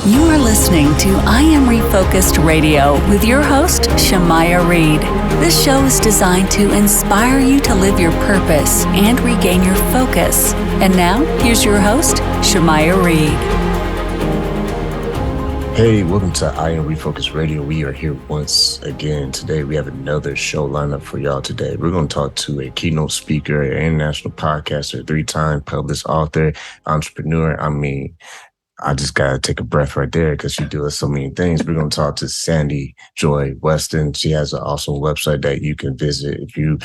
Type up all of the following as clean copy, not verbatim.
You are listening to I Am Refocused Radio with your host, Shamaya Reed. This show is designed to inspire you to live your purpose and regain your focus. And now, here's your host, Shamaya Reed. Hey, welcome to I Am Refocused Radio. We are here once again. Today, we have another show lineup for y'all today. We're going to talk to a keynote speaker, an international podcaster, 3-time published author, entrepreneur. I just got to take a breath right there because she does so many things. We're going to talk to Sandy Joy Weston. She has an awesome website that you can visit. If you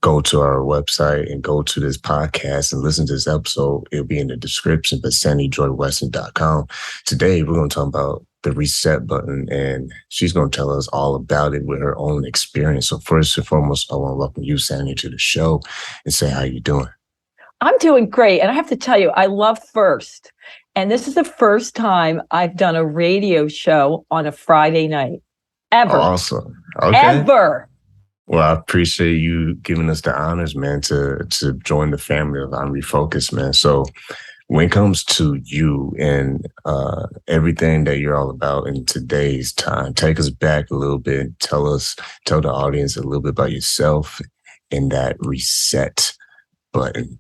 go to our website and go to this podcast and listen to this episode, it'll be in the description, but sandyjoyweston.com. Today, we're going to talk about the reset button, and she's going to tell us all about it with her own experience. So first and foremost, I want to welcome you, Sandy, to the show and say how you doing. I'm doing great. And I have to tell you, I love First. And this is the first time I've done a radio show on a Friday night. Ever. Awesome. Okay. Ever. Well, I appreciate you giving us the honors, man, to join the family of I'm Refocused, man. So when it comes to you and everything that you're all about in today's time, take us back a little bit. Tell the audience a little bit about yourself and that reset button.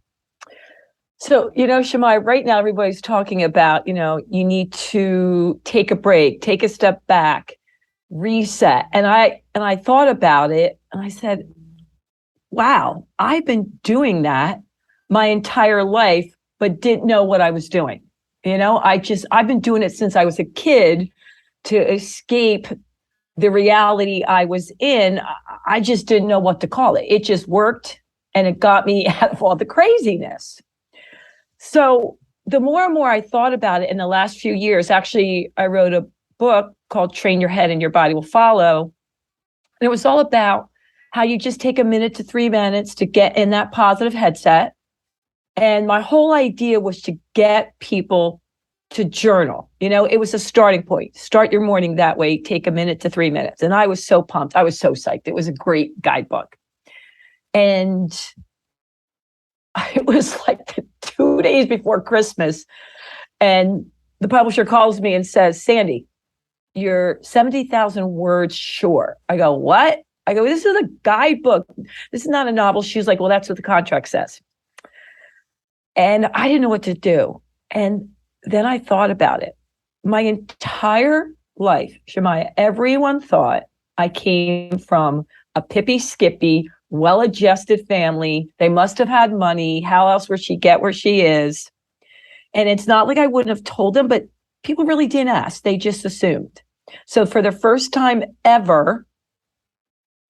So, Shamai, right now everybody's talking about, you need to take a break, take a step back, reset. And I thought about it and I said, wow, I've been doing that my entire life, but didn't know what I was doing. I've been doing it since I was a kid to escape the reality I was in. I just didn't know what to call it. It just worked and it got me out of all the craziness. So the more and more I thought about it in the last few years, actually, I wrote a book called Train Your Head and Your Body Will Follow. And it was all about how you just take a minute to 3 minutes to get in that positive headset. And my whole idea was to get people to journal. It was a starting point. Start your morning that way, take a minute to 3 minutes. And I was so pumped. I was so psyched. It was a great guidebook. And it was like 2 days before Christmas. And the publisher calls me and says, Sandy, you're 70,000 words short. I go, what? I go, this is a guidebook. This is not a novel. She's like, well, that's what the contract says. And I didn't know what to do. And then I thought about it. My entire life, Shemaya, everyone thought I came from a pippy skippy, well-adjusted family. They must have had money. How else would she get where she is? And it's not like I wouldn't have told them, but people really didn't ask. They just assumed. So for the first time ever,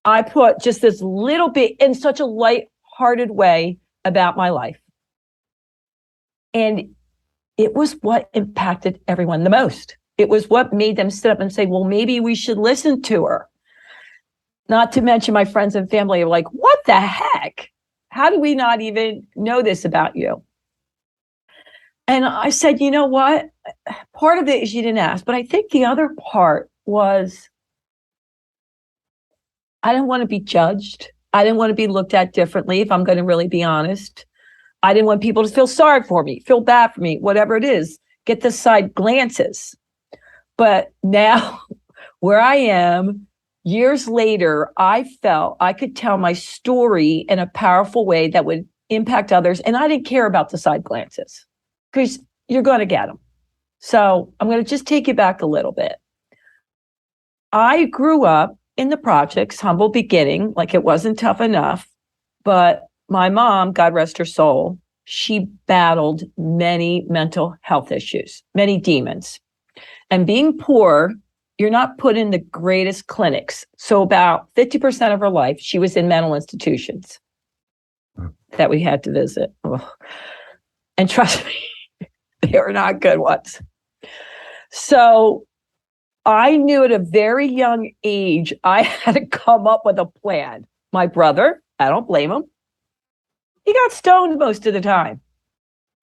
I put just this little bit in such a light-hearted way about my life. And it was what impacted everyone the most. It was what made them sit up and say, well, maybe we should listen to her. Not to mention my friends and family are like, what the heck? How do we not even know this about you? And I said, you know what? Part of it is you didn't ask, but I think the other part was I didn't want to be judged. I didn't want to be looked at differently, if I'm going to really be honest. I didn't want people to feel sorry for me, feel bad for me, whatever it is, get the side glances. But now where I am, years later, I felt I could tell my story in a powerful way that would impact others. And I didn't care about the side glances because you're going to get them. So I'm going to just take you back a little bit. I grew up in the projects, humble beginning, like it wasn't tough enough. But my mom, God rest her soul, she battled many mental health issues, many demons. And being poor, you're not put in the greatest clinics. So about 50% of her life, she was in mental institutions that we had to visit. Ugh. And trust me, they were not good ones. So I knew at a very young age, I had to come up with a plan. My brother, I don't blame him. He got stoned most of the time.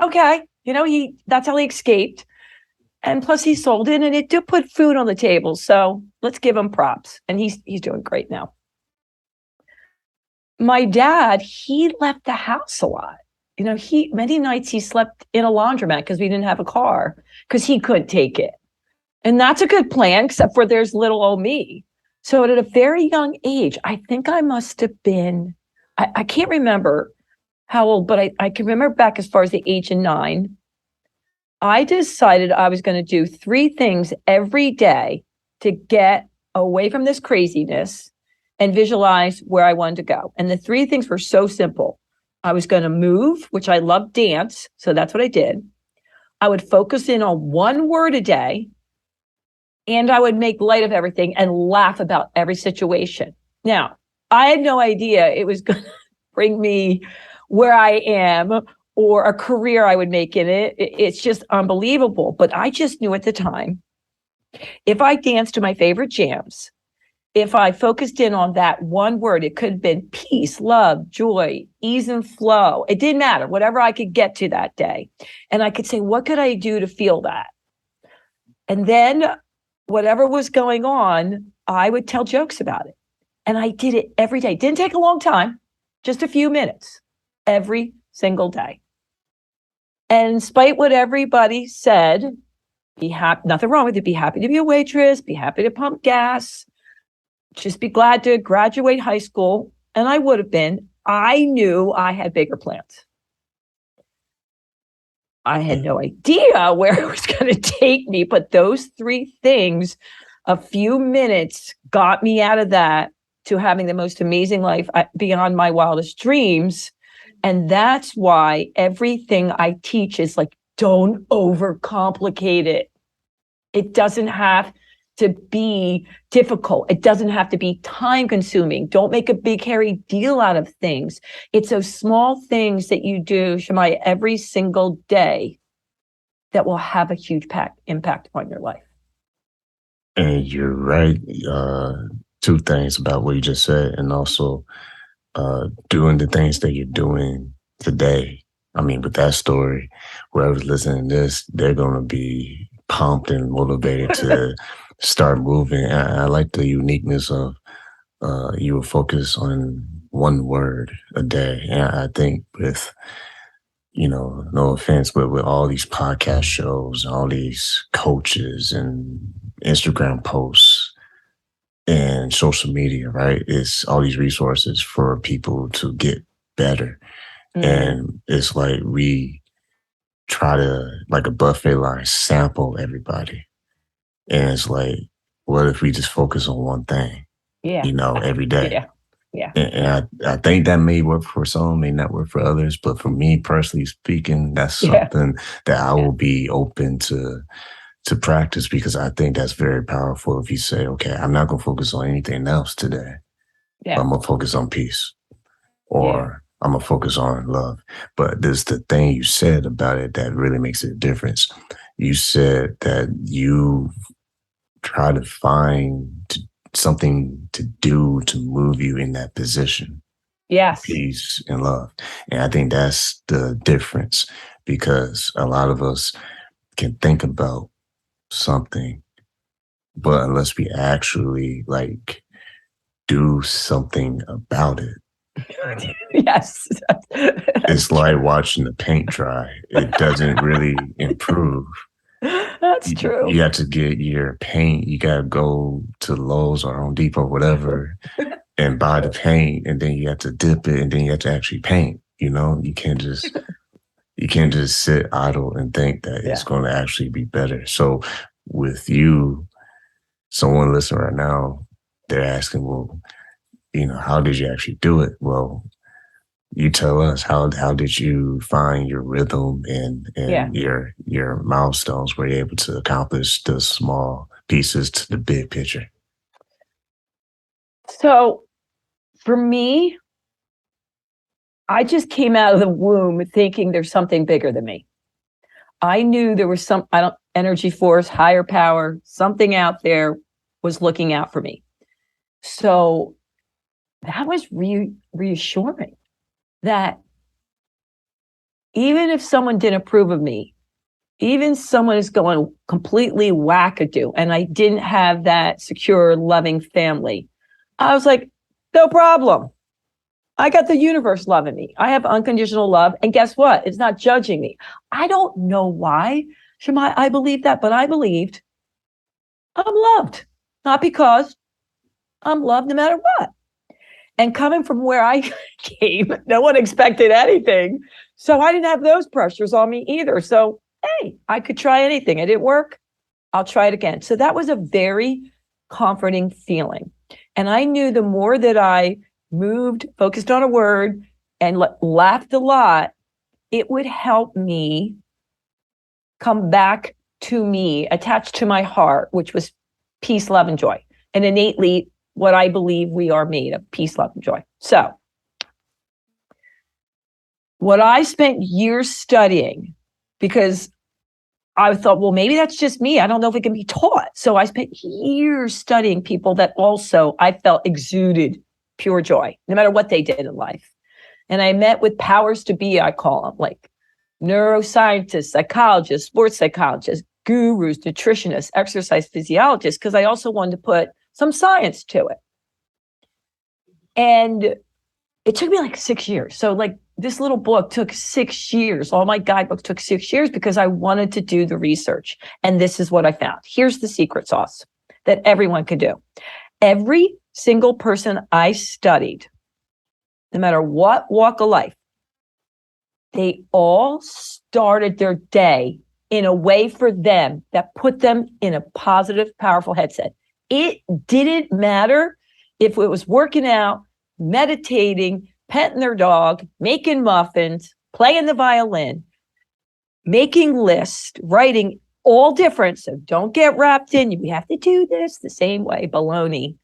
Okay, that's how he escaped. And plus he sold it and it did put food on the table. So let's give him props. And he's doing great now. My dad, he left the house a lot. Many nights he slept in a laundromat because we didn't have a car because he couldn't take it. And that's a good plan, except for there's little old me. So at a very young age, I think I must have been, I can't remember how old, but I can remember back as far as the age of 9. I decided I was going to do 3 things every day to get away from this craziness and visualize where I wanted to go. And the 3 things were so simple. I was going to move, which I love dance. So that's what I did. I would focus in on 1 word a day, and I would make light of everything and laugh about every situation. Now, I had no idea it was going to bring me where I am or a career I would make in it. It's just unbelievable. But I just knew at the time, if I danced to my favorite jams, if I focused in on that 1 word, it could have been peace, love, joy, ease and flow. It didn't matter, whatever I could get to that day. And I could say, what could I do to feel that? And then whatever was going on, I would tell jokes about it. And I did it every day. Didn't take a long time, just a few minutes, every single day. And despite what everybody said, be happy, nothing wrong with it. Be happy to be a waitress, be happy to pump gas, just be glad to graduate high school. And I would have been. I knew I had bigger plans. I had no idea where it was going to take me, but those 3 things, a few minutes got me out of that to having the most amazing life beyond my wildest dreams. And that's why everything I teach is like, don't overcomplicate it. It doesn't have to be difficult. It doesn't have to be time consuming. Don't make a big hairy deal out of things. It's those small things that you do, Shemaya, every single day that will have a huge impact on your life. And you're right. 2 things about what you just said, and also doing the things that you're doing today. I mean, with that story, whoever's listening to this, they're going to be pumped and motivated to start moving. I like the uniqueness of you will focus on 1 word a day. And I think with, no offense, but with all these podcast shows, all these coaches and Instagram posts and social media, right? It's all these resources for people to get better. And it's like we try to, like a buffet line, sample everybody. And it's like, what if we just focus on 1 thing, every day? Yeah. And I think that may work for some, may not work for others. But for me, personally speaking, that's something that I will be open to practice, because I think that's very powerful. If you say, okay, I'm not going to focus on anything else today. I'm going to focus on peace, or I'm going to focus on love. But there's the thing you said about it that really makes a difference. You said that you try to find something to do to move you in that position. Yes. Peace and love. And I think that's the difference, because a lot of us can think about something, but unless we actually do something about it. Yes. It's like watching the paint dry. It doesn't really improve. That's true. You got to get your paint. You got to go to Lowe's or Home Depot, whatever, and buy the paint, and then you have to dip it, and then you have to actually paint. You can't just sit idle and think that it's going to actually be better. So with you, someone listening right now, they're asking, well, how did you actually do it? Well, you tell us, how did you find your rhythm and your milestones were you able to accomplish the small pieces to the big picture? So for me, I just came out of the womb thinking there's something bigger than me. I knew there was energy force, higher power, something out there was looking out for me. So that was reassuring that even if someone didn't approve of me, even someone is going completely wackadoo, and I didn't have that secure, loving family, I was like, no problem. I got the universe loving me. I have unconditional love. And guess what? It's not judging me. I don't know why, Shemai, I believed that, but I believed I'm loved, not because I'm loved no matter what. And coming from where I came, no one expected anything. So I didn't have those pressures on me either. So, hey, I could try anything. It didn't work. I'll try it again. So that was a very comforting feeling. And I knew the more that I moved, focused on a word, and laughed a lot, it would help me come back to me, attached to my heart, which was peace, love, and joy. And innately, what I believe we are made of: peace, love, and joy. So what I spent years studying, because I thought, well, maybe that's just me. I don't know if it can be taught. So I spent years studying people that also I felt exuded pure joy, no matter what they did in life. And I met with powers to be, I call them, like neuroscientists, psychologists, sports psychologists, gurus, nutritionists, exercise physiologists, because I also wanted to put some science to it. And it took me like 6 years. So like this little book took 6 years. All my guidebooks took 6 years because I wanted to do the research. And this is what I found. Here's the secret sauce that everyone could do. Every single person I studied, no matter what walk of life, they all started their day in a way for them that put them in a positive, powerful headset. It didn't matter if it was working out, meditating, petting their dog, making muffins, playing the violin, making lists, writing, all different. So don't get wrapped in, we have to do this the same way, baloney.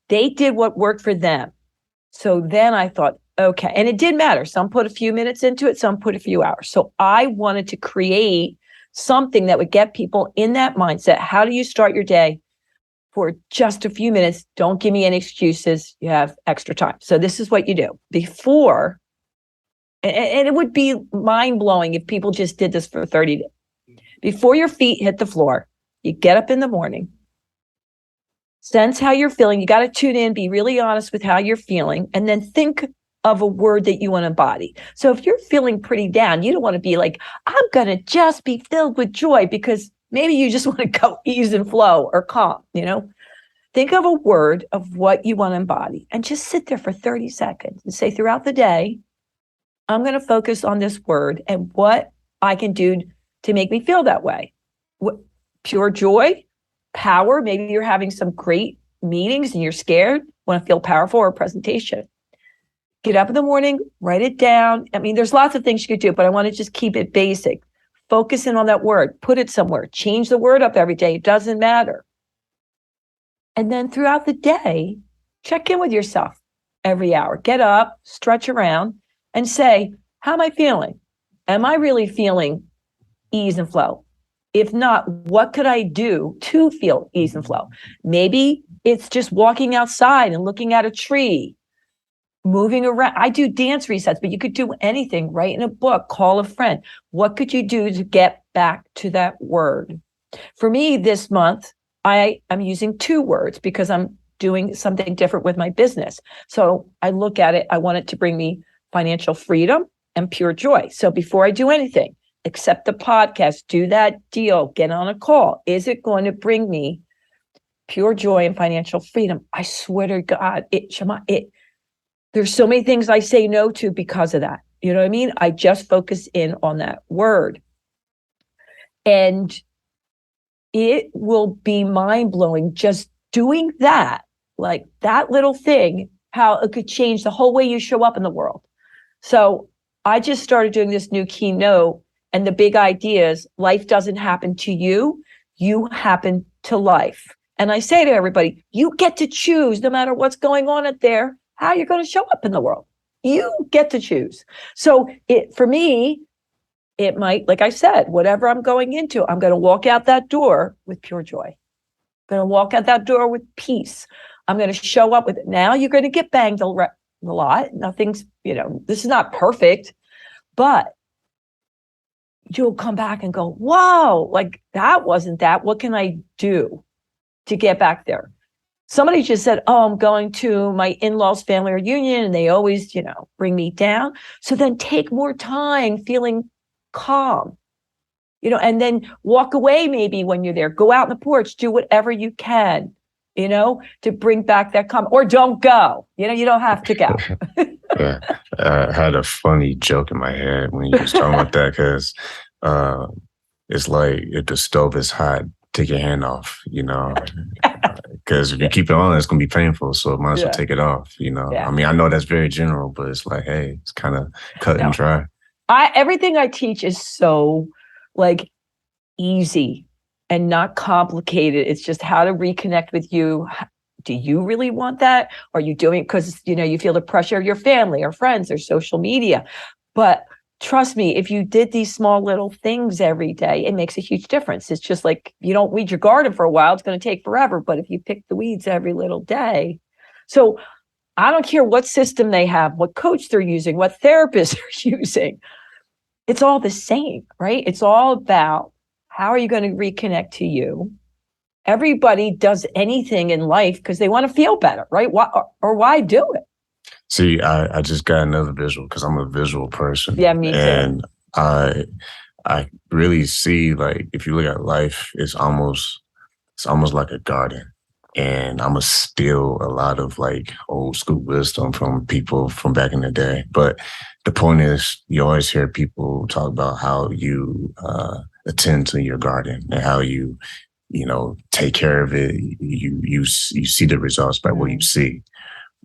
They did what worked for them. So then I thought, okay, and it did matter. Some put a few minutes into it, some put a few hours. So I wanted to create something that would get people in that mindset. How do you start your day? For just a few minutes. Don't give me any excuses. You have extra time. So this is what you do before, and it would be mind-blowing if people just did this for 30 days. Before your feet hit the floor, you get up in the morning, sense how you're feeling. You got to tune in, be really honest with how you're feeling, and then think of a word that you want to embody. So if you're feeling pretty down, you don't want to be like, I'm going to just be filled with joy, because maybe you just want to go ease and flow or calm, Think of a word of what you want to embody and just sit there for 30 seconds and say, throughout the day, I'm going to focus on this word and what I can do to make me feel that way. Pure joy, power. Maybe you're having some great meetings and you're scared, want to feel powerful, or a presentation. Get up in the morning, write it down. I mean, there's lots of things you could do, but I want to just keep it basic. Focus in on that word, put it somewhere, change the word up every day. It doesn't matter. And then throughout the day, check in with yourself every hour. Get up, stretch around, and say, how am I feeling? Am I really feeling ease and flow? If not, what could I do to feel ease and flow? Maybe it's just walking outside and looking at a tree, moving around. I do dance resets, but you could do anything. Write in a book, call a friend. What could you do to get back to that word? For me this month, I am using 2 words because I'm doing something different with my business. So I look at it, I want it to bring me financial freedom and pure joy. So before I do anything, accept the podcast, do that deal, get on a call. Is it going to bring me pure joy and financial freedom? I swear to God, there's so many things I say no to because of that. You know what I mean? I just focus in on that word. And it will be mind-blowing just doing that, like that little thing, how it could change the whole way you show up in the world. So I just started doing this new keynote, and the big idea is life doesn't happen to you, you happen to life. And I say to everybody, you get to choose, no matter what's going on out there, how you're going to show up in the world. You get to choose. So for me, it might, like I said, whatever I'm going into, I'm going to walk out that door with pure joy. I'm going to walk out that door with peace. I'm going to show up with it. Now you're going to get banged a lot. Nothing's, this is not perfect, but you'll come back and go, whoa, like that wasn't that. What can I do to get back there? Somebody just said, oh, I'm going to my in-laws family reunion and they always, bring me down. So then take more time feeling calm. and then walk away maybe when you're there. Go out on the porch, do whatever you can, to bring back that calm, or don't go. You don't have to go. Yeah, I had a funny joke in my head when you was talking about that, because it's like if the stove is hot, take your hand off, because if you keep it on, it's going to be painful. So might as well take it off, Yeah. I mean, I know that's very general, but it's like, hey, it's kind of cut and dry. Everything I teach is so like easy and not complicated. It's just how to reconnect with you. Do you really want that? Or are you doing it because, you feel the pressure of your family or friends or social media? But trust me, if you did these small little things every day, it makes a huge difference. It's just like you don't weed your garden for a while. It's going to take forever. But if you pick the weeds every little day. So I don't care what system they have, what coach they're using, what therapist they're using. It's all the same, right? It's all about how are you going to reconnect to you? Everybody does anything in life because they want to feel better, right? Why do it? See, I just got another visual because I'm a visual person. Yeah, me too. And I really see, like, if you look at life, it's almost like a garden. And I'm going to steal a lot of like old school wisdom from people from back in the day. But the point is, you always hear people talk about how you attend to your garden and how you take care of it. You see the results by what you see.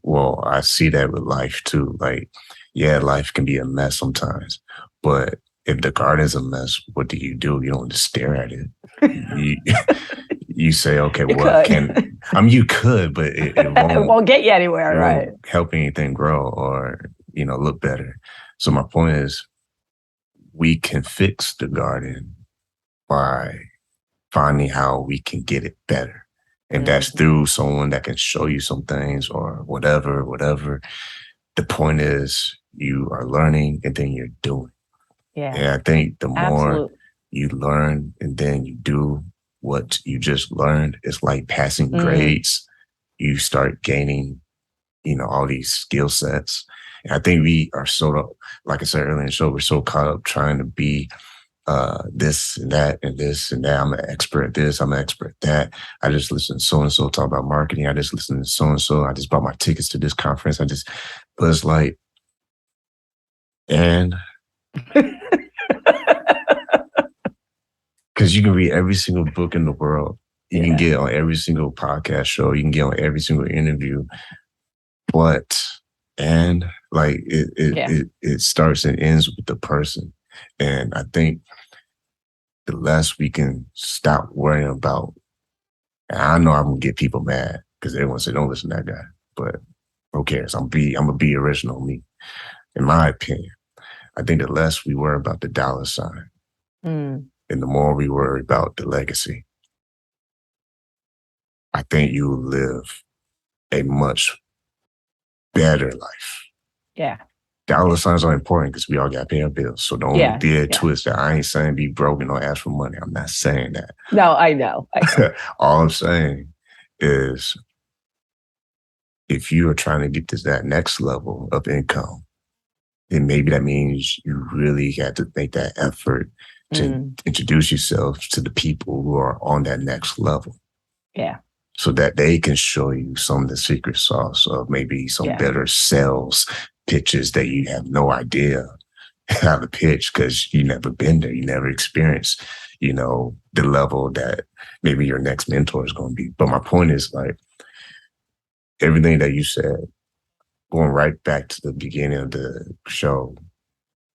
Well, I see that with life too. Like, yeah, life can be a mess sometimes, but if the garden's a mess, what do? You don't just stare at it. You say, okay, you could, but it won't, it won't get you anywhere, right? Won't help anything grow or, look better. So my point is, we can fix the garden by finding how we can get it better. And that's through someone that can show you some things or whatever. The point is, you are learning and then you're doing. Yeah. And I think the more you learn and then you do what you just learned, it's like passing grades. You start gaining, all these skill sets. And I think we are like I said earlier in the show, we're so caught up trying to be this and that and this and that. I'm an expert at this. I'm an expert at that. I just listen to so-and-so talk about marketing. I just listen to so-and-so. I just bought my tickets to this conference. But it's like, and because you can read every single book in the world. You can get on every single podcast show. You can get on every single interview. But, and like it starts and ends with the person. And I think the less we can stop worrying about, and I know I'm going to get people mad because everyone say, don't listen to that guy. But who cares? I'm going to be original me. In my opinion, I think the less we worry about the dollar sign and the more we worry about the legacy, I think you will live a much better life. Yeah. Dollar signs are important because we all got to pay our bills. So don't twist that. I ain't saying be broke and don't ask for money. I'm not saying that. No, I know. All I'm saying is if you are trying to get to that next level of income, then maybe that means you really have to make that effort to introduce yourself to the people who are on that next level. Yeah. So that they can show you some of the secret sauce of maybe some better sales pitches that you have no idea how to pitch because you never been there. You never experienced, the level that maybe your next mentor is going to be. But my point is, like, everything that you said, going right back to the beginning of the show,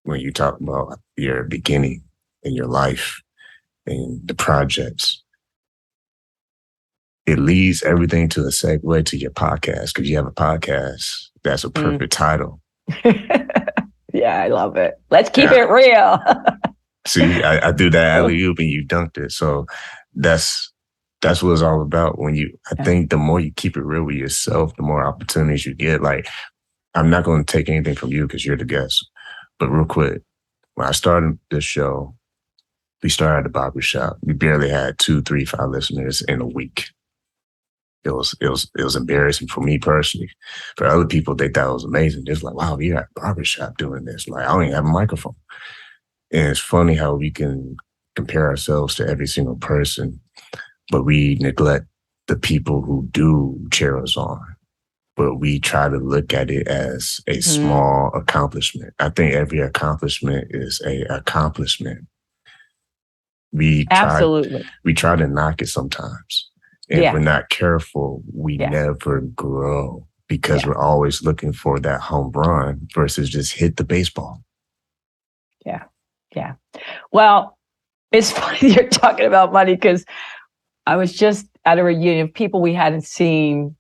when you talk about your beginning in your life and the projects, it leads everything to a segue to your podcast because you have a podcast. That's a perfect title. Yeah, I love it. Let's keep it real. See, I do that alley-oop and you dunked it. So that's what it's all about. I think the more you keep it real with yourself, the more opportunities you get. Like, I'm not going to take anything from you because you're the guest. But real quick, when I started this show, we started at the barbershop. We barely had 2, 3, 5 listeners in a week. It was embarrassing for me personally. For other people, they thought it was amazing. It's like, wow, you're at a barbershop doing this. Like, I don't even have a microphone. And it's funny how we can compare ourselves to every single person, but we neglect the people who do cheer us on. But we try to look at it as a small accomplishment. I think every accomplishment is a accomplishment. We try to knock it sometimes. And if we're not careful, we never grow because we're always looking for that home run versus just hit the baseball. Yeah. Well, it's funny you're talking about money because I was just at a reunion of people we hadn't seen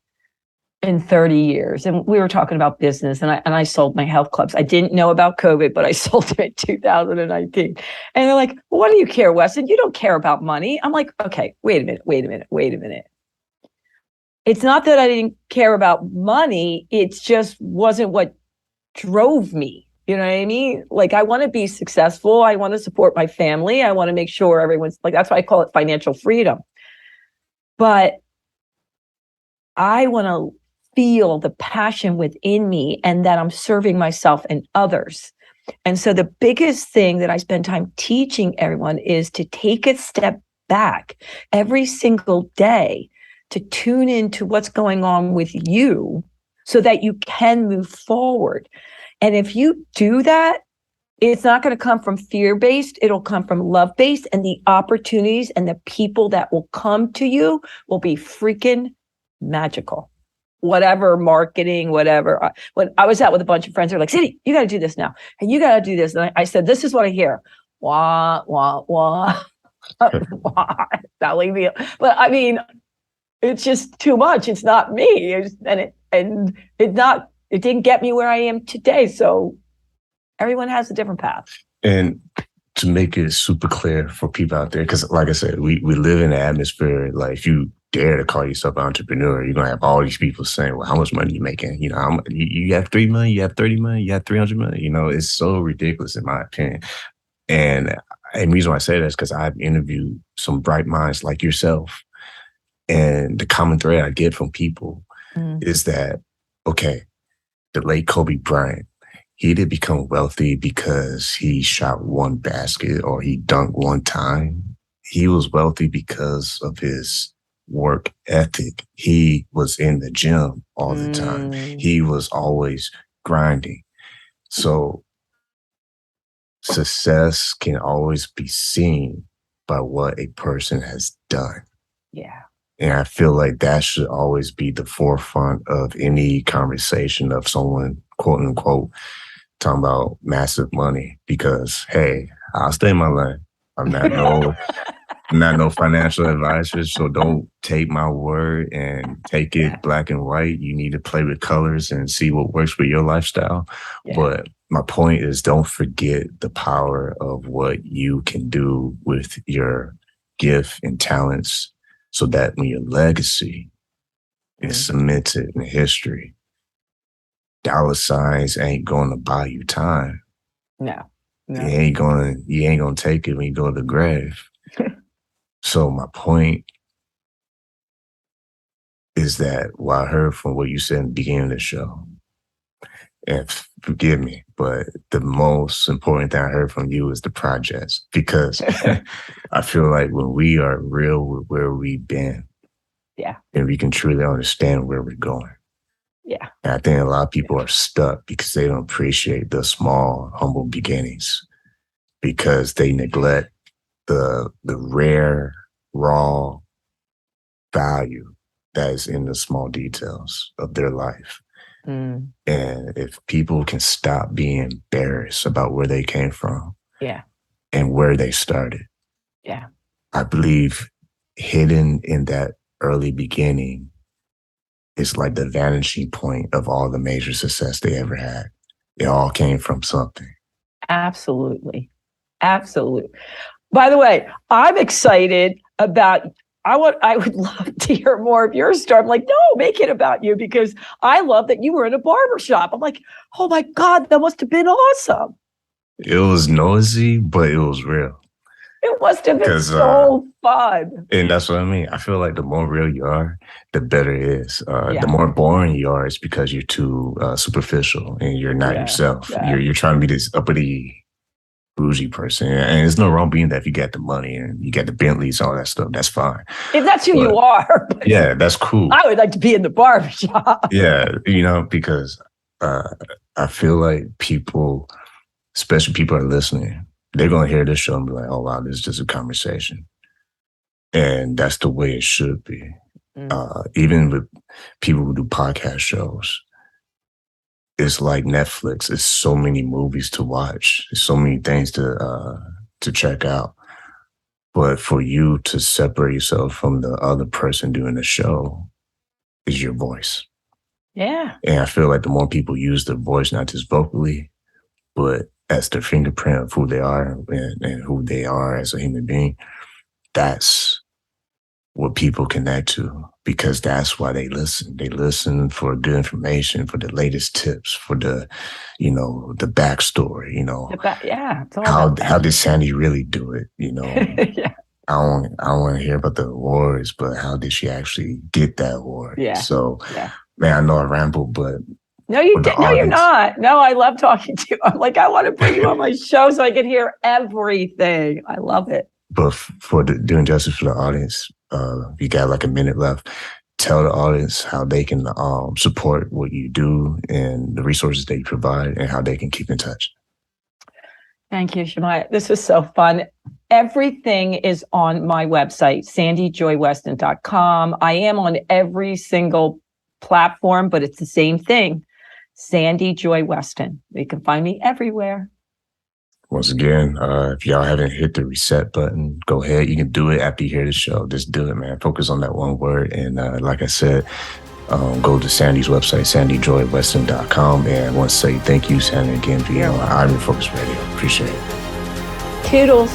in 30 years. And we were talking about business, and I sold my health clubs. I didn't know about COVID, but I sold them in 2019. And they're like, well, what do you care, Weston? You don't care about money. I'm like, okay, wait a minute. It's not that I didn't care about money. It just wasn't what drove me. You know what I mean? Like, I want to be successful. I want to support my family. I want to make sure everyone's like, that's why I call it financial freedom. But I want to feel the passion within me and that I'm serving myself and others. And so the biggest thing that I spend time teaching everyone is to take a step back every single day to tune into what's going on with you so that you can move forward. And if you do that, it's not going to come from fear-based. It'll come from love-based, and the opportunities and the people that will come to you will be freaking magical. Whatever marketing, whatever. When I was out with a bunch of friends, they're like, Cindy, you got to do this now. And you got to do this. And I said, this is what I hear. Wah, wah, wah. Wah. Now leave me. But I mean, it's just too much. It's not me. It didn't get me where I am today. So everyone has a different path. And to make it super clear for people out there, because like I said, we live in an atmosphere, like if you dare to call yourself an entrepreneur, you're going to have all these people saying, well, how much money are you making? You know, you have 3 million, you have 30 million, you have 300 million. You know, it's so ridiculous in my opinion. And the reason why I say that is because I've interviewed some bright minds like yourself. And the common thread I get from people is that, okay, the late Kobe Bryant, he didn't become wealthy because he shot one basket or he dunked one time. He was wealthy because of his work ethic. He was in the gym all the time. He was always grinding. So success can always be seen by what a person has done. Yeah. And I feel like that should always be the forefront of any conversation of someone, quote unquote, talking about massive money. Because, hey, I'll stay in my lane. I'm not no financial advisor, so don't take my word and take it black and white. You need to play with colors and see what works with your lifestyle. Yeah. But my point is, don't forget the power of what you can do with your gift and talents, so that when your legacy is cemented in history, dollar signs ain't going to buy you time. No. You ain't gonna take it when you go to the grave. So my point is that what I heard from what you said in the beginning of the show, and forgive me, but the most important thing I heard from you is the projects, because I feel like when we are real with where we've been, and we can truly understand where we're going. Yeah. And I think a lot of people are stuck because they don't appreciate the small, humble beginnings, because they neglect the rare, raw value that is in the small details of their life. And if people can stop being embarrassed about where they came from and where they started, I believe hidden in that early beginning is like the vanishing point of all the major success they ever had. It all came from something. Absolutely. Absolutely. By the way, I'm excited about, I would love to hear more of your story. I'm like, no, make it about you, because I love that you were in a barbershop. I'm like, oh my God, that must have been awesome. It was noisy, but it was real. It must have been so fun. And that's what I mean. I feel like the more real you are, the better it is. The more boring you are, it's because you're too superficial and you're not yourself. You're trying to be this uppity bougie person. And there's no wrong being that if you got the money and you got the Bentleys, all that stuff, that's fine. If that's who you are. Yeah, that's cool. I would like to be in the barbershop. Yeah, because I feel like people, especially people are listening, they're going to hear this show and be like, oh, wow, this is just a conversation. And that's the way it should be. Even with people who do podcast shows, it's like Netflix. It's so many movies to watch. There's so many things to check out. But for you to separate yourself from the other person doing the show is your voice. Yeah. And I feel like the more people use their voice, not just vocally, but as their fingerprint of who they are and who they are as a human being, that's what people connect to, because that's why they listen. They listen for good information, for the latest tips, for the, the backstory, how did Sandy really do it? Yeah. I don't want to hear about the awards, but how did she actually get that award? Yeah. So, man, I know I rambled, but no, you did. No, you're not. No, I love talking to you. I'm like, I want to bring you on my show so I can hear everything. I love it. But for doing justice for the audience, you got like a minute left. Tell the audience how they can support what you do and the resources that you provide and how they can keep in touch. Thank you, Shemaya. This was so fun. Everything is on my website, sandyjoyweston.com. I am on every single platform, but it's the same thing. Sandy Joy Weston. You can find me everywhere. Once again, if y'all haven't hit the reset button, go ahead. You can do it after you hear the show. Just do it, man. Focus on that one word. And like I said, go to Sandy's website, sandyjoyweston.com. And I want to say thank you, Sandy, again, for being on Iron Focus Radio. Appreciate it. Toodles.